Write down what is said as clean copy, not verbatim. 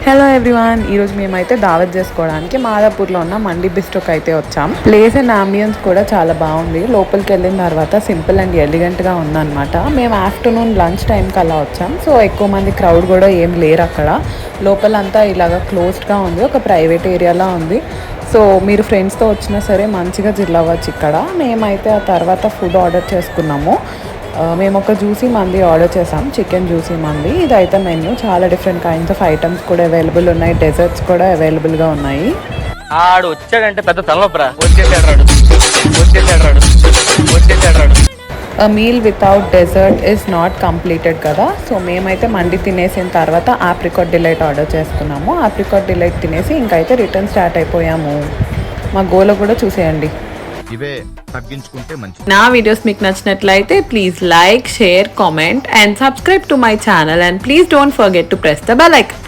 Hello everyone, ఈరోజు మేమైతే దావత్ చేసుకోవడానికి మాదాపూర్లో ఉన్న మండి బిస్ట్రోకి అయితే వచ్చాం. ప్లేస్ అండ్ అంబియన్స్ కూడా చాలా బాగుంది. లోపలికి వెళ్ళిన తర్వాత సింపుల్ అండ్ ఎలిగెంట్గా ఉందన్నమాట. మేము ఆఫ్టర్నూన్ లంచ్ టైంకి అలా వచ్చాం. సో ఎక్కువ మంది క్రౌడ్ కూడా ఏం లేరు అక్కడ. లోపలంతా ఇలాగ క్లోజ్డ్గా ఉంది, ఒక ప్రైవేట్ ఏరియాలా ఉంది. సో మీరు ఫ్రెండ్స్తో వచ్చినా సరే మంచిగా జిల్ అవ్వచ్చు ఇక్కడ. మేమైతే ఆ తర్వాత ఫుడ్ ఆర్డర్ చేసుకున్నాము. మేము ఒక జ్యూసీ మంది ఆర్డర్ చేసాం, చికెన్ జ్యూసీ మంది. ఇదైతే మెన్యూ చాలా డిఫరెంట్ కైండ్స్ ఆఫ్ ఐటమ్స్ కూడా అవైలబుల్ ఉన్నాయి, డెజర్ట్స్ కూడా అవైలబుల్గా ఉన్నాయి. ఆడు వచ్చాడంటే పెద్ద తలనొప్పరా. వచ్చేసాడు. Meal without dessert is not completed కదా. సో మేమైతే మండి తినేసిన తర్వాత ఆప్రికాట్ డిలైట్ ఆర్డర్ చేసుకున్నాము. ఆప్రికాట్ డిలైట్ తినేసి ఇంకైతే రిటర్న్ స్టార్ట్ అయిపోయాము. మా గోల కూడా చూసేయండి. ఇవే తగ్గించుకుంటే మంచిది. నా వీడియోస్ మీకు నచ్చినట్లయితే please like, share, comment and subscribe to my channel and please don't forget to press the bell icon.